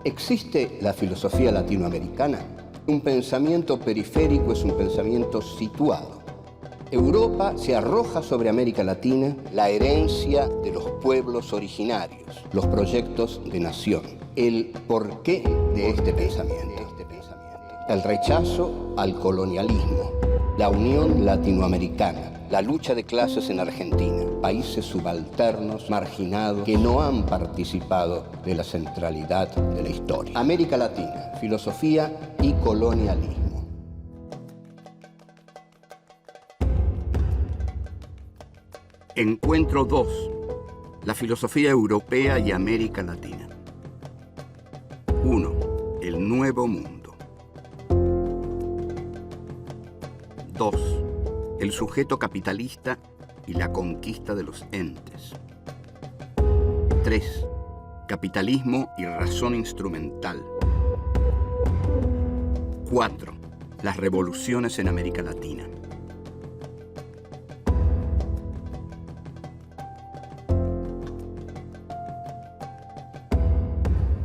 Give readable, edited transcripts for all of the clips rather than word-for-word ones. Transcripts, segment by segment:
¿Existe la filosofía latinoamericana? Un pensamiento periférico es un pensamiento situado. Europa se arroja sobre América Latina la herencia de los pueblos originarios, los proyectos de nación, el porqué de este pensamiento, el rechazo al colonialismo, la unión latinoamericana, la lucha de clases en Argentina, países subalternos, marginados, que no han participado de la centralidad de la historia. América Latina, filosofía y colonialismo. Encuentro 2. La filosofía europea y América Latina. 1. El Nuevo Mundo. 2. El sujeto capitalista y la conquista de los entes. 3. Capitalismo y razón instrumental. 4. Las revoluciones en América Latina.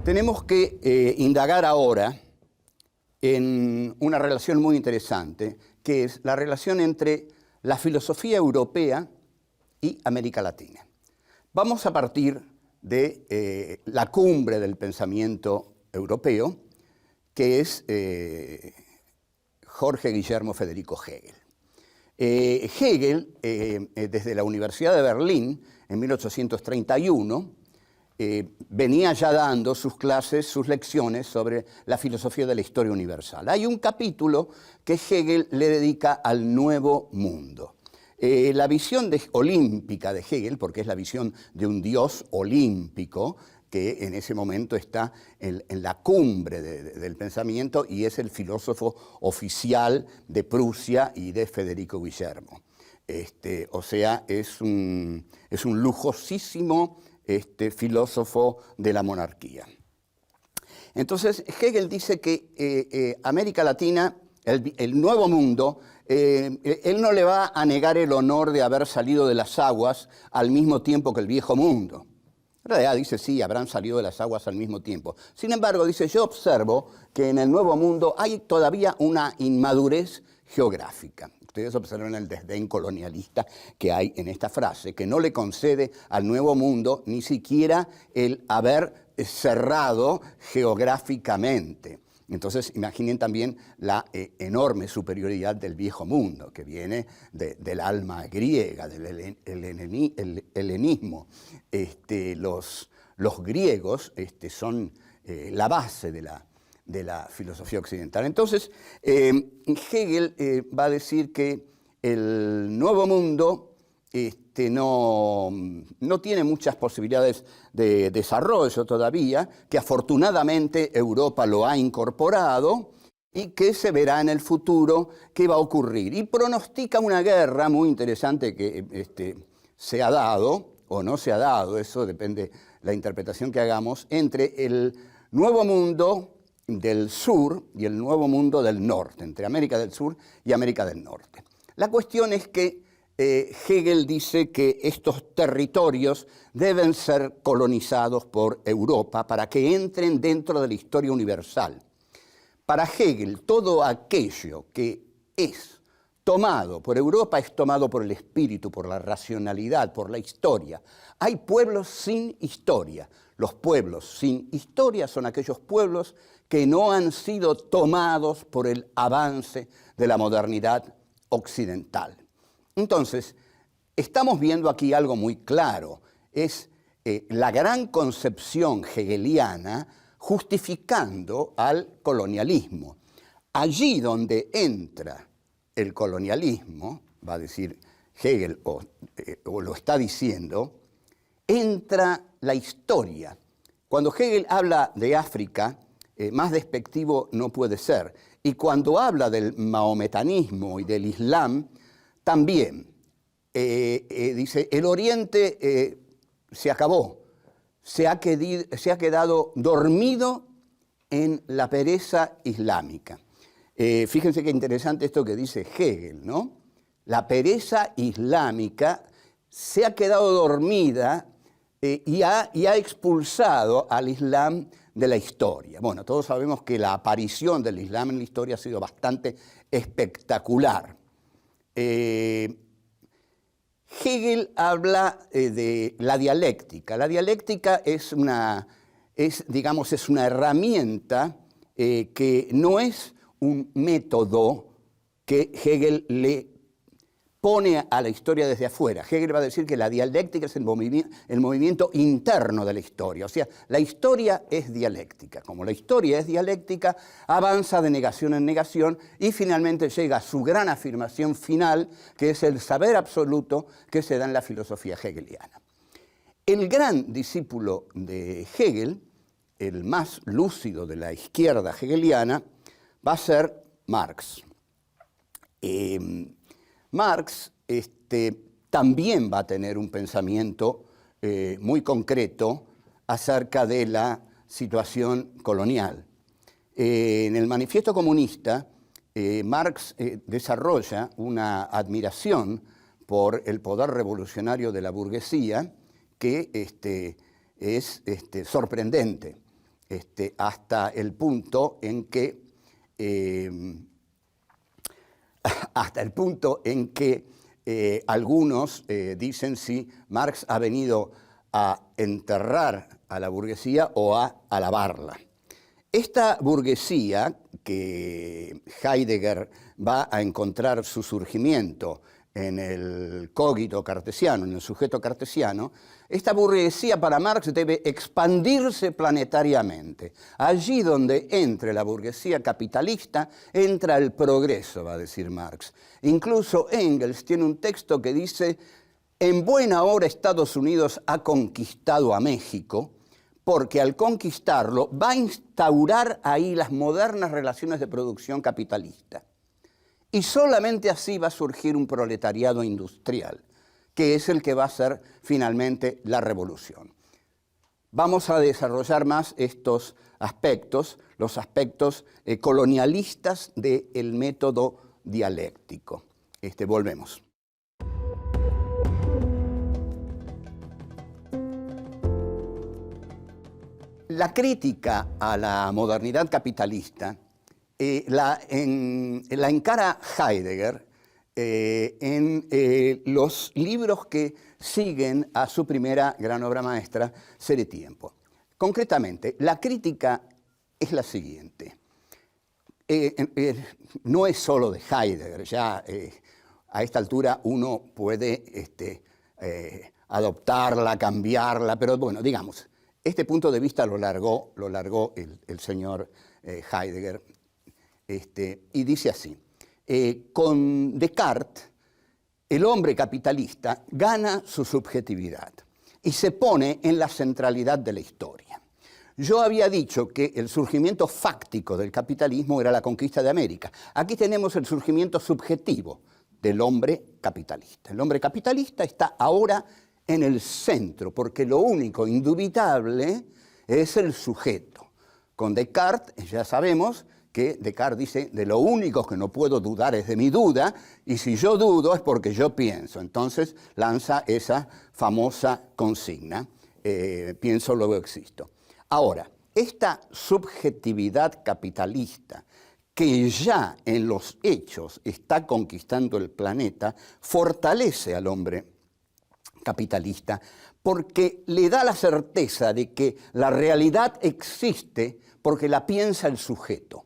Tenemos que indagar ahora en una relación muy interesante, que es la relación entre la filosofía europea y América Latina. Vamos a partir de la cumbre del pensamiento europeo, que es Jorge Guillermo Federico Hegel. Hegel, desde la Universidad de Berlín, en 1831, venía ya dando sus clases, sus lecciones sobre la filosofía de la historia universal. Hay un capítulo que Hegel le dedica al Nuevo Mundo. La visión olímpica de Hegel, porque es la visión de un dios olímpico, que en ese momento está en la cumbre del pensamiento y es el filósofo oficial de Prusia y de Federico Guillermo. O sea, es un lujosísimo filósofo de la monarquía. Entonces, Hegel dice que América Latina, el Nuevo Mundo, él no le va a negar el honor de haber salido de las aguas al mismo tiempo que el Viejo Mundo. En realidad dice, sí, habrán salido de las aguas al mismo tiempo. Sin embargo, dice, yo observo que en el Nuevo Mundo hay todavía una inmadurez geográfica. Ustedes observan el desdén colonialista que hay en esta frase, que no le concede al Nuevo Mundo ni siquiera el haber cerrado geográficamente. Entonces, imaginen también la enorme superioridad del Viejo Mundo, que viene del alma griega, del helenismo. Los griegos son la base de la filosofía occidental. Entonces, Hegel va a decir que el Nuevo Mundo no tiene muchas posibilidades de desarrollo todavía, que afortunadamente Europa lo ha incorporado y que se verá en el futuro qué va a ocurrir. Y pronostica una guerra muy interesante que se ha dado o no se ha dado, eso depende de la interpretación que hagamos, entre el Nuevo Mundo del Sur y el Nuevo Mundo del Norte, entre América del Sur y América del Norte. La cuestión es que Hegel dice que estos territorios deben ser colonizados por Europa para que entren dentro de la historia universal. Para Hegel, todo aquello que es tomado por Europa es tomado por el espíritu, por la racionalidad, por la historia. Hay pueblos sin historia. Los pueblos sin historia son aquellos pueblos que no han sido tomados por el avance de la modernidad occidental. Entonces, estamos viendo aquí algo muy claro. Es la gran concepción hegeliana justificando al colonialismo. Allí donde entra el colonialismo, va a decir Hegel, o lo está diciendo, entra la historia. Cuando Hegel habla de África, más despectivo no puede ser. Y cuando habla del mahometanismo y del Islam, también dice, el Oriente se acabó, se ha quedado dormido en la pereza islámica. Fíjense qué interesante esto que dice Hegel, ¿no? La pereza islámica se ha quedado dormida y ha expulsado al Islam de la historia. Bueno, todos sabemos que la aparición del Islam en la historia ha sido bastante espectacular. Hegel habla de la dialéctica. La dialéctica es una herramienta que no es un método que Hegel le pone a la historia desde afuera. Hegel va a decir que la dialéctica es el movimiento interno de la historia. O sea, la historia es dialéctica. Como la historia es dialéctica, avanza de negación en negación y finalmente llega a su gran afirmación final, que es el saber absoluto que se da en la filosofía hegeliana. El gran discípulo de Hegel, el más lúcido de la izquierda hegeliana, va a ser Marx. Marx también va a tener un pensamiento muy concreto acerca de la situación colonial. En el Manifiesto Comunista, Marx desarrolla una admiración por el poder revolucionario de la burguesía que es sorprendente, hasta el punto en que algunos dicen si Marx ha venido a enterrar a la burguesía o a alabarla. Esta burguesía que Heidegger va a encontrar su surgimiento en el cogito cartesiano, en el sujeto cartesiano, esta burguesía para Marx debe expandirse planetariamente. Allí donde entre la burguesía capitalista, entra el progreso, va a decir Marx. Incluso Engels tiene un texto que dice: en buena hora Estados Unidos ha conquistado a México, porque al conquistarlo va a instaurar ahí las modernas relaciones de producción capitalista. Y solamente así va a surgir un proletariado industrial, que es el que va a ser finalmente la revolución. Vamos a desarrollar más estos aspectos, los aspectos colonialistas del método dialéctico. Volvemos. La crítica a la modernidad capitalista la encara Heidegger en los libros que siguen a su primera gran obra maestra, Ser y Tiempo. Concretamente, la crítica es la siguiente. No es solo de Heidegger, ya a esta altura uno puede adoptarla, cambiarla, pero bueno, digamos, este punto de vista lo largó el señor Heidegger. Y dice así: con Descartes, el hombre capitalista gana su subjetividad y se pone en la centralidad de la historia. Yo había dicho que el surgimiento fáctico del capitalismo era la conquista de América. Aquí tenemos el surgimiento subjetivo del hombre capitalista. El hombre capitalista está ahora en el centro, porque lo único indubitable es el sujeto. Con Descartes ya sabemos que Descartes dice: de lo único que no puedo dudar es de mi duda, y si yo dudo es porque yo pienso. Entonces lanza esa famosa consigna, pienso, luego existo. Ahora, esta subjetividad capitalista, que ya en los hechos está conquistando el planeta, fortalece al hombre capitalista, porque le da la certeza de que la realidad existe porque la piensa el sujeto.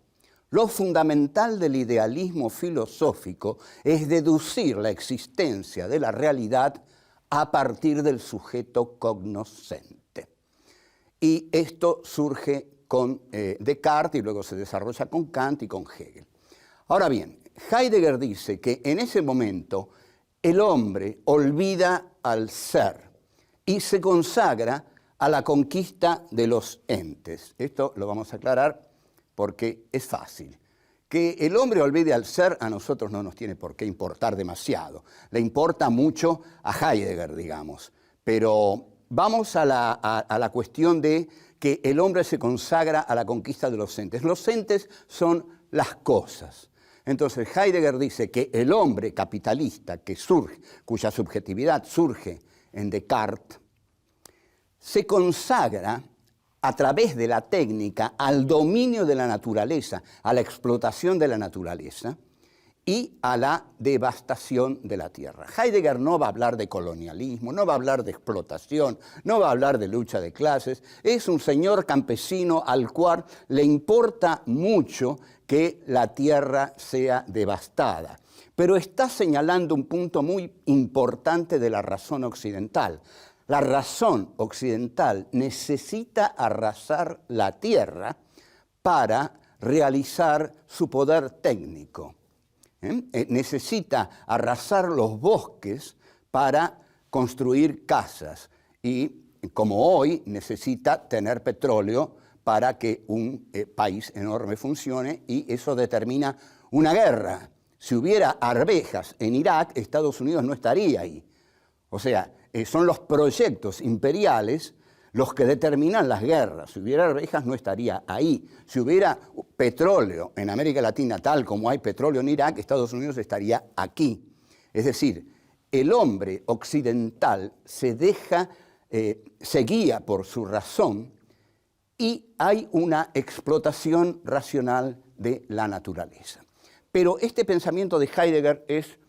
Lo fundamental del idealismo filosófico es deducir la existencia de la realidad a partir del sujeto cognoscente. Y esto surge con Descartes y luego se desarrolla con Kant y con Hegel. Ahora bien, Heidegger dice que en ese momento el hombre olvida al ser y se consagra a la conquista de los entes. Esto lo vamos a aclarar porque es fácil. Que el hombre olvide al ser a nosotros no nos tiene por qué importar demasiado. Le importa mucho a Heidegger, digamos. Pero vamos a la cuestión de que el hombre se consagra a la conquista de los entes. Los entes son las cosas. Entonces Heidegger dice que el hombre capitalista que surge, cuya subjetividad surge en Descartes, se consagra a través de la técnica al dominio de la naturaleza, a la explotación de la naturaleza y a la devastación de la tierra. Heidegger no va a hablar de colonialismo, no va a hablar de explotación, no va a hablar de lucha de clases. Es un señor campesino al cual le importa mucho que la tierra sea devastada. Pero está señalando un punto muy importante de la razón occidental. La razón occidental necesita arrasar la tierra para realizar su poder técnico. Necesita arrasar los bosques para construir casas y, como hoy, necesita tener petróleo para que un país enorme funcione, y eso determina una guerra. Si hubiera arvejas en Irak, Estados Unidos no estaría ahí. O sea, son los proyectos imperiales los que determinan las guerras. Si hubiera arvejas, no estaría ahí. Si hubiera petróleo en América Latina, tal como hay petróleo en Irak, Estados Unidos estaría aquí. Es decir, el hombre occidental se guía por su razón, y hay una explotación racional de la naturaleza. Pero este pensamiento de Heidegger es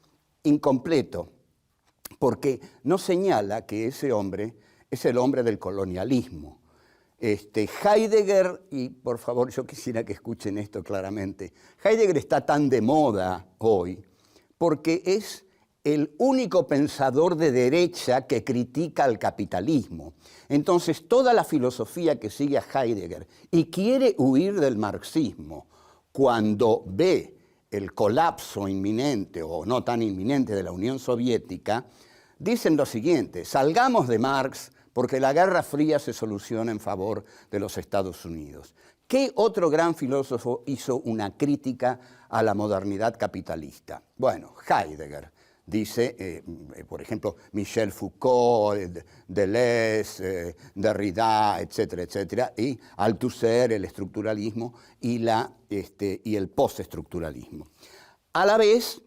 incompleto, porque no señala que ese hombre es el hombre del colonialismo. Heidegger, y por favor yo quisiera que escuchen esto claramente, Heidegger está tan de moda hoy porque es el único pensador de derecha que critica al capitalismo. Entonces toda la filosofía que sigue a Heidegger y quiere huir del marxismo, cuando ve el colapso inminente o no tan inminente de la Unión Soviética, dicen lo siguiente: salgamos de Marx porque la Guerra Fría se soluciona en favor de los Estados Unidos. ¿Qué otro gran filósofo hizo una crítica a la modernidad capitalista? Bueno, Heidegger. Dice, por ejemplo, Michel Foucault, Deleuze, Derrida, etcétera, etcétera, y Althusser, el estructuralismo y el postestructuralismo. A la vez,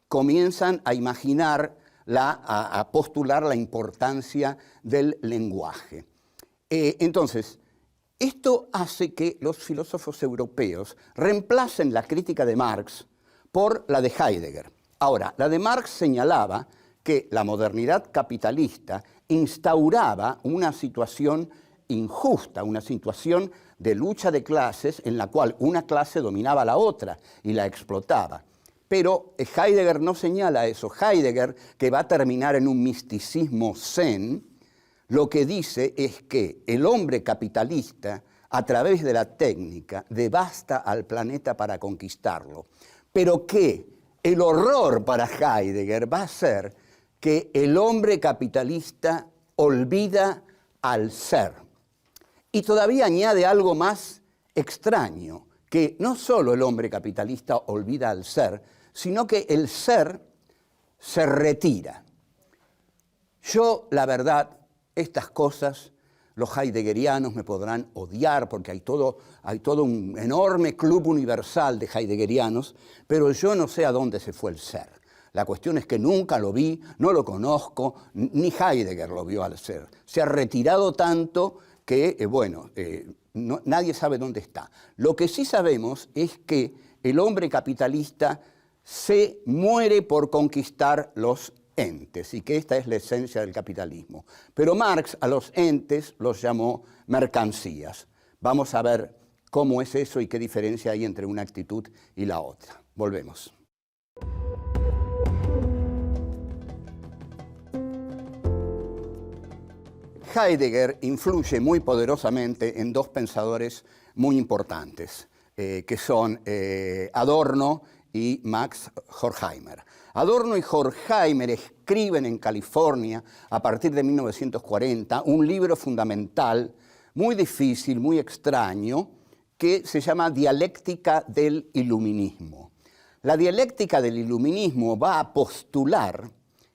comienzan a imaginar, a postular la importancia del lenguaje. Entonces, esto hace que los filósofos europeos reemplacen la crítica de Marx por la de Heidegger. Ahora, la de Marx señalaba que la modernidad capitalista instauraba una situación injusta, una situación de lucha de clases en la cual una clase dominaba a la otra y la explotaba. Pero Heidegger no señala eso. Heidegger, que va a terminar en un misticismo zen, lo que dice es que el hombre capitalista, a través de la técnica, devasta al planeta para conquistarlo, pero que el horror para Heidegger va a ser que el hombre capitalista olvida al ser. Y todavía añade algo más extraño, que no solo el hombre capitalista olvida al ser, sino que el ser se retira. Yo, la verdad, estas cosas, los heideggerianos me podrán odiar porque hay todo un enorme club universal de heideggerianos, pero yo no sé a dónde se fue el ser. La cuestión es que nunca lo vi, no lo conozco, ni Heidegger lo vio al ser. Se ha retirado tanto que, nadie sabe dónde está. Lo que sí sabemos es que el hombre capitalista se muere por conquistar los entes, y que esta es la esencia del capitalismo. Pero Marx a los entes los llamó mercancías. Vamos a ver cómo es eso y qué diferencia hay entre una actitud y la otra. Volvemos. Heidegger influye muy poderosamente en dos pensadores muy importantes, que son Adorno y Max Horkheimer. Adorno y Horkheimer escriben en California, a partir de 1940, un libro fundamental, muy difícil, muy extraño, que se llama Dialéctica del Iluminismo. La dialéctica del iluminismo va a postular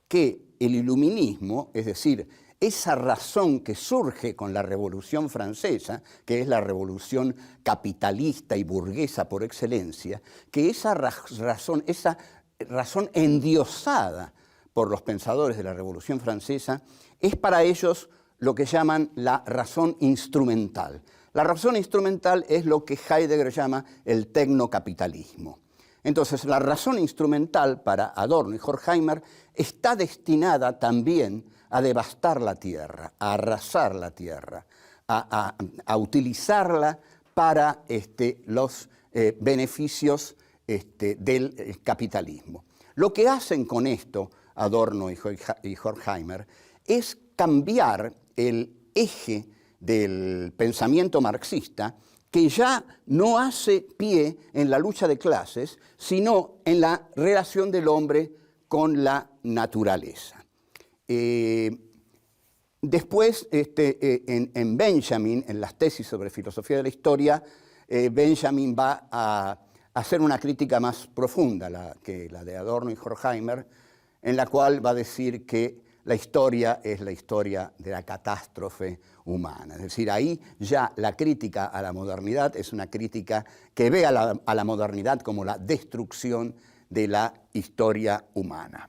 que el iluminismo, es decir, esa razón que surge con la Revolución Francesa, que es la revolución capitalista y burguesa por excelencia, que esa razón endiosada por los pensadores de la Revolución Francesa, es para ellos lo que llaman la razón instrumental. La razón instrumental es lo que Heidegger llama el tecnocapitalismo. Entonces, la razón instrumental para Adorno y Horkheimer está destinada también a devastar la tierra, a arrasar la tierra, a utilizarla para los beneficios del capitalismo. Lo que hacen con esto Adorno y Horkheimer es cambiar el eje del pensamiento marxista, que ya no hace pie en la lucha de clases, sino en la relación del hombre con la naturaleza. Después, en Benjamin, en las tesis sobre filosofía de la historia, Benjamin va a hacer una crítica más profunda que la de Adorno y Horkheimer, en la cual va a decir que la historia es la historia de la catástrofe humana. Es decir, ahí ya la crítica a la modernidad es una crítica que ve a la modernidad como la destrucción de la historia humana.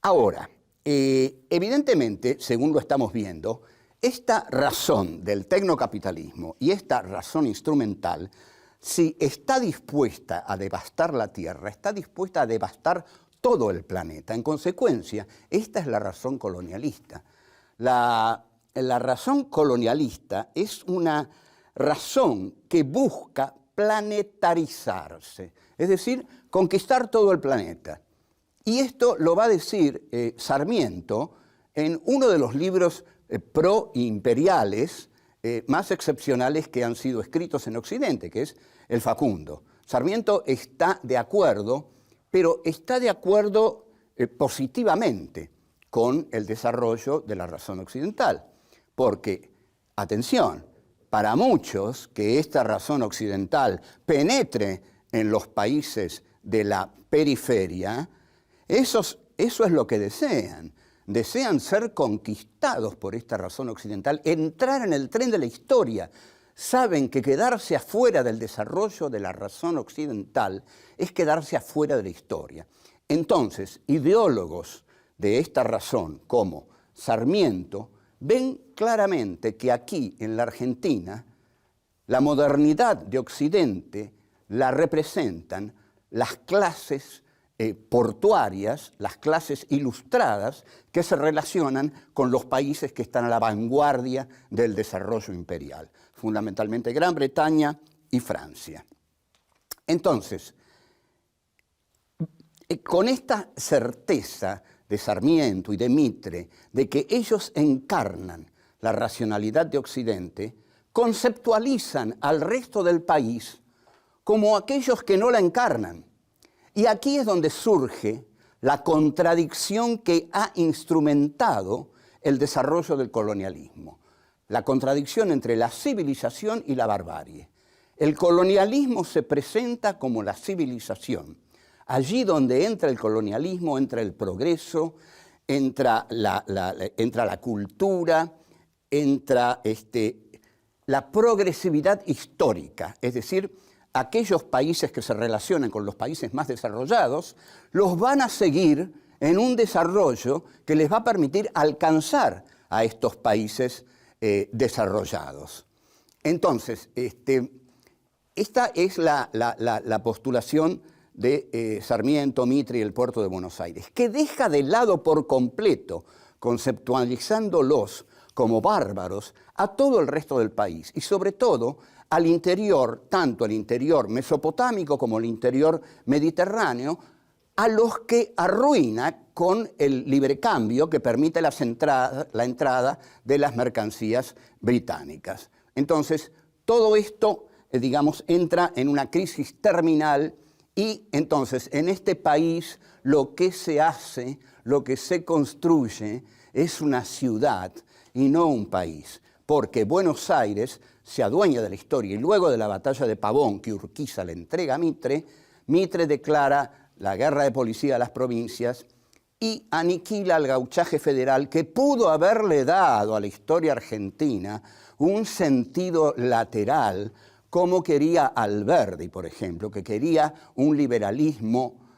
Ahora, evidentemente, según lo estamos viendo, esta razón del tecnocapitalismo y esta razón instrumental, si está dispuesta a devastar la Tierra, está dispuesta a devastar todo el planeta. En consecuencia, esta es la razón colonialista. La razón colonialista es una razón que busca planetarizarse, es decir, conquistar todo el planeta. Y esto lo va a decir Sarmiento en uno de los libros pro-imperiales más excepcionales que han sido escritos en Occidente, que es El Facundo. Sarmiento está de acuerdo, pero está de acuerdo positivamente con el desarrollo de la razón occidental. Porque, atención, para muchos que esta razón occidental penetre en los países de la periferia, eso es lo que desean. Desean ser conquistados por esta razón occidental, entrar en el tren de la historia. Saben que quedarse afuera del desarrollo de la razón occidental es quedarse afuera de la historia. Entonces, ideólogos de esta razón, como Sarmiento, ven claramente que aquí, en la Argentina, la modernidad de Occidente la representan las clases portuarias, las clases ilustradas que se relacionan con los países que están a la vanguardia del desarrollo imperial, fundamentalmente Gran Bretaña y Francia. Entonces, con esta certeza de Sarmiento y de Mitre de que ellos encarnan la racionalidad de Occidente, conceptualizan al resto del país como aquellos que no la encarnan. Y aquí es donde surge la contradicción que ha instrumentado el desarrollo del colonialismo, la contradicción entre la civilización y la barbarie. El colonialismo se presenta como la civilización. Allí donde entra el colonialismo, entra el progreso, entra la cultura, entra la progresividad histórica, es decir, aquellos países que se relacionan con los países más desarrollados, los van a seguir en un desarrollo que les va a permitir alcanzar a estos países desarrollados. Entonces, esta es la postulación de Sarmiento, Mitre y el Puerto de Buenos Aires, que deja de lado por completo, conceptualizándolos como bárbaros, a todo el resto del país y sobre todo al interior, tanto al interior mesopotámico como al interior mediterráneo, a los que arruina con el libre cambio que permite la entrada de las mercancías británicas. Entonces, todo esto, digamos, entra en una crisis terminal y entonces en este país lo que se hace, lo que se construye es una ciudad y no un país, porque Buenos Aires se adueña de la historia y luego de la batalla de Pavón, que Urquiza le entrega a Mitre, Mitre declara la guerra de policía a las provincias y aniquila al gauchaje federal que pudo haberle dado a la historia argentina un sentido lateral, como quería Alberdi, por ejemplo, que quería un liberalismo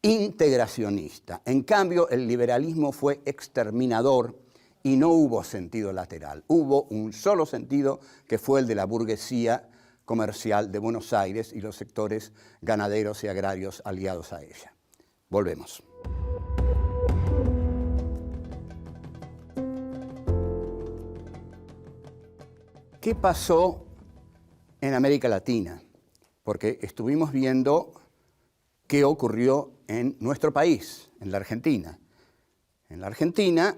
integracionista. En cambio, el liberalismo fue exterminador y no hubo sentido lateral. Hubo un solo sentido, que fue el de la burguesía comercial de Buenos Aires y los sectores ganaderos y agrarios aliados a ella. Volvemos. ¿Qué pasó en América Latina? Porque estuvimos viendo qué ocurrió en nuestro país, en la Argentina. En la Argentina,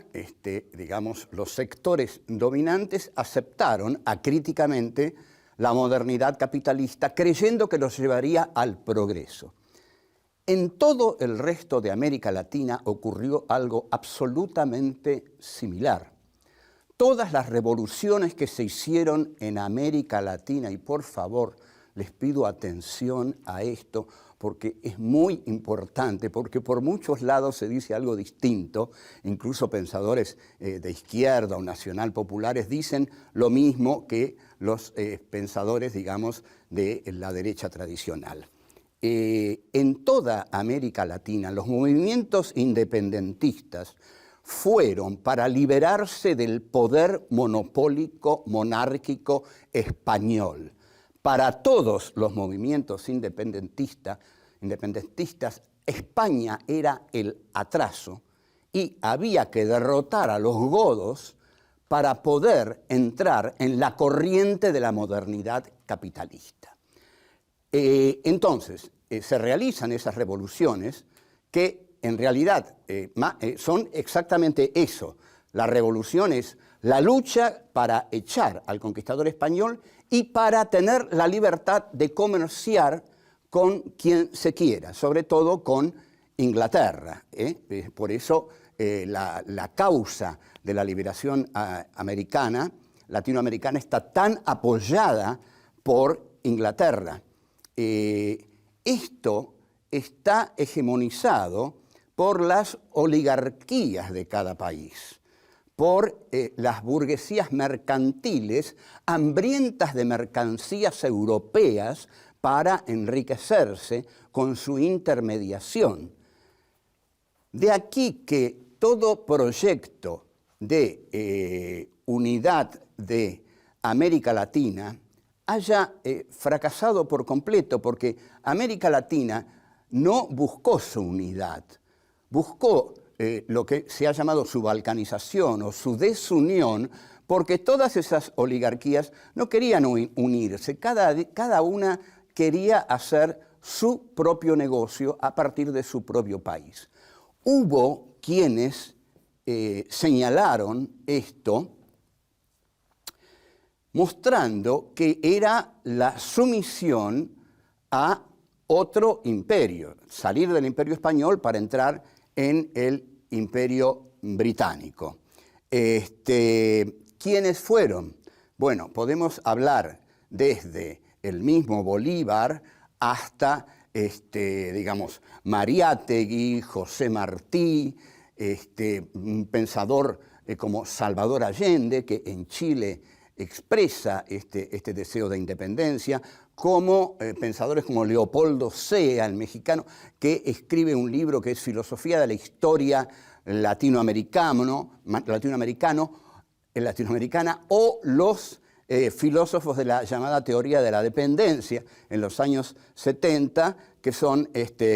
digamos, los sectores dominantes aceptaron acríticamente la modernidad capitalista, creyendo que los llevaría al progreso. En todo el resto de América Latina ocurrió algo absolutamente similar. Todas las revoluciones que se hicieron en América Latina, y por favor, les pido atención a esto, porque es muy importante, porque por muchos lados se dice algo distinto, incluso pensadores de izquierda o nacional populares dicen lo mismo que los pensadores, digamos, de la derecha tradicional. En toda América Latina, los movimientos independentistas fueron para liberarse del poder monopólico, monárquico español. Para todos los movimientos independentistas, España era el atraso y había que derrotar a los godos para poder entrar en la corriente de la modernidad capitalista. Entonces, se realizan esas revoluciones que en realidad son exactamente eso. La revolución es la lucha para echar al conquistador español y para tener la libertad de comerciar con quien se quiera, sobre todo con Inglaterra. Por eso la causa de la liberación latinoamericana, está tan apoyada por Inglaterra. Esto está hegemonizado por las oligarquías de cada país, por las burguesías mercantiles hambrientas de mercancías europeas para enriquecerse con su intermediación. De aquí que todo proyecto de unidad de América Latina haya fracasado por completo, porque América Latina no buscó su unidad, buscó lo que se ha llamado su balcanización o su desunión, porque todas esas oligarquías no querían unirse, cada una quería hacer su propio negocio a partir de su propio país. Hubo quienes señalaron esto, mostrando que era la sumisión a otro imperio, salir del imperio español para entrar en el imperio británico. ¿Quiénes fueron? Bueno, podemos hablar desde el mismo Bolívar hasta, digamos, Mariátegui, José Martí, un pensador como Salvador Allende, que en Chile expresa este deseo de independencia, como pensadores como Leopoldo Sea, el mexicano, que escribe un libro que es Filosofía de la Historia latinoamericana, o los filósofos de la llamada teoría de la dependencia en los años 70, que son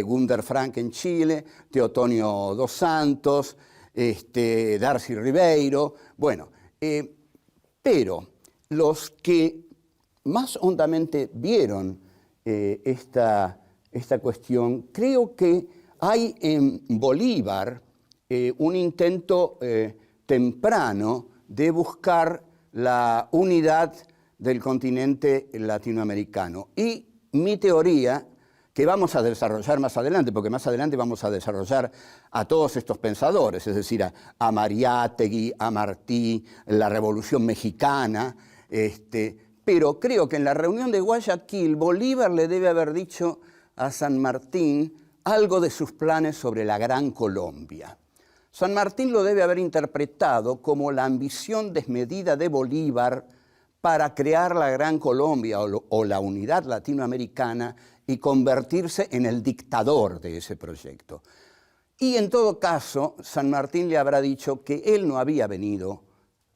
Gunder Frank en Chile, Teotonio dos Santos, Darcy Ribeiro, bueno, pero los que más hondamente vieron esta cuestión, creo que hay en Bolívar un intento temprano de buscar la unidad del continente latinoamericano. Y mi teoría, que vamos a desarrollar más adelante, porque más adelante vamos a desarrollar a todos estos pensadores, es decir, a Mariátegui, a Martí, la Revolución Mexicana, pero creo que en la reunión de Guayaquil, Bolívar le debe haber dicho a San Martín algo de sus planes sobre la Gran Colombia. San Martín lo debe haber interpretado como la ambición desmedida de Bolívar para crear la Gran Colombia o la unidad latinoamericana y convertirse en el dictador de ese proyecto. Y en todo caso, San Martín le habrá dicho que él no había venido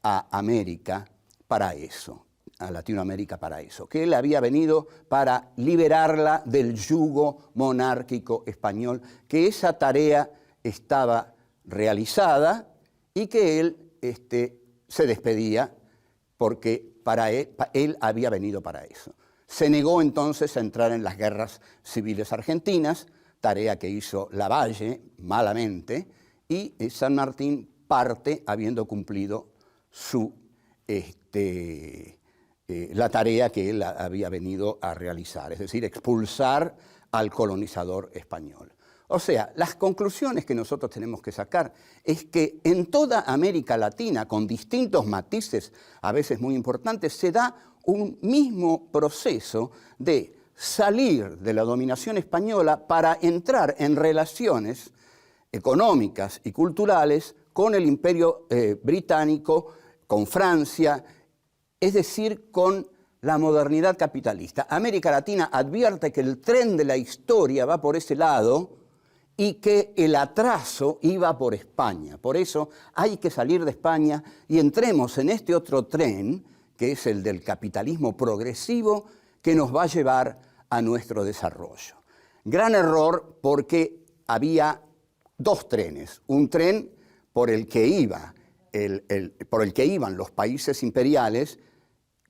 a América para eso, a Latinoamérica para eso, que él había venido para liberarla del yugo monárquico español, que esa tarea estaba realizada y que él se despedía porque él había venido para eso. Se negó entonces a entrar en las guerras civiles argentinas, tarea que hizo Lavalle malamente, y San Martín parte habiendo cumplido la tarea que él había venido a realizar, es decir, expulsar al colonizador español. O sea, las conclusiones que nosotros tenemos que sacar es que en toda América Latina, con distintos matices, a veces muy importantes, se da un mismo proceso de salir de la dominación española para entrar en relaciones económicas y culturales con el Imperio británico, con Francia, es decir, con la modernidad capitalista. América Latina advierte que el tren de la historia va por ese lado y que el atraso iba por España. Por eso hay que salir de España y entremos en este otro tren, que es el del capitalismo progresivo, que nos va a llevar a nuestro desarrollo. Gran error, porque había dos trenes. Un tren por el que iban los países imperiales,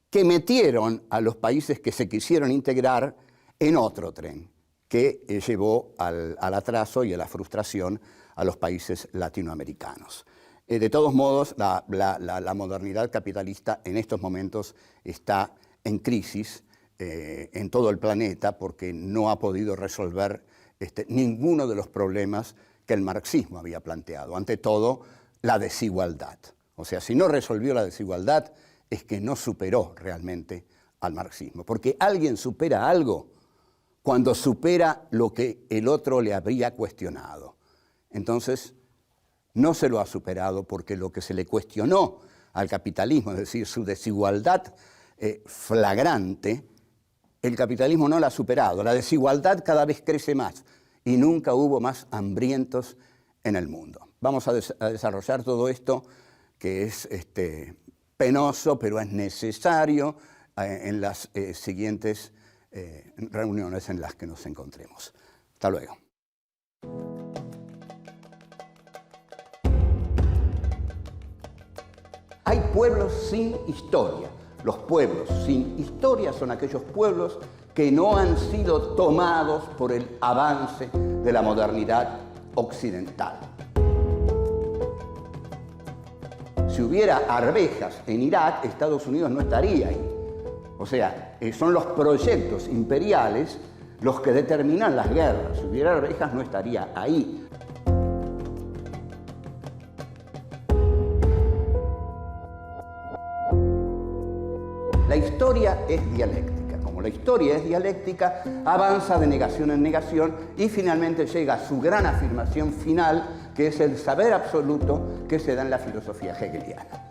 que metieron a los países que se quisieron integrar en otro tren, que llevó al atraso y a la frustración a los países latinoamericanos. De todos modos, la modernidad capitalista en estos momentos está en crisis en todo el planeta porque no ha podido resolver ninguno de los problemas que el marxismo había planteado. Ante todo, la desigualdad. O sea, si no resolvió la desigualdad, es que no superó realmente al marxismo. Porque alguien supera algo cuando supera lo que el otro le habría cuestionado. Entonces, no se lo ha superado porque lo que se le cuestionó al capitalismo, es decir, su desigualdad flagrante, el capitalismo no la ha superado. La desigualdad cada vez crece más y nunca hubo más hambrientos en el mundo. Vamos a desarrollar todo esto que es penoso, pero es necesario en las siguientes reuniones en las que nos encontremos. Hasta luego. Hay pueblos sin historia. Los pueblos sin historia son aquellos pueblos que no han sido tomados por el avance de la modernidad occidental. Si hubiera arvejas en Irak, Estados Unidos no estaría ahí. O sea, son los proyectos imperiales los que determinan las guerras. Si hubiera arvejas, no estaría ahí. La historia es dialéctica. Como la historia es dialéctica, avanza de negación en negación y finalmente llega a su gran afirmación final, que es el saber absoluto que se da en la filosofía hegeliana.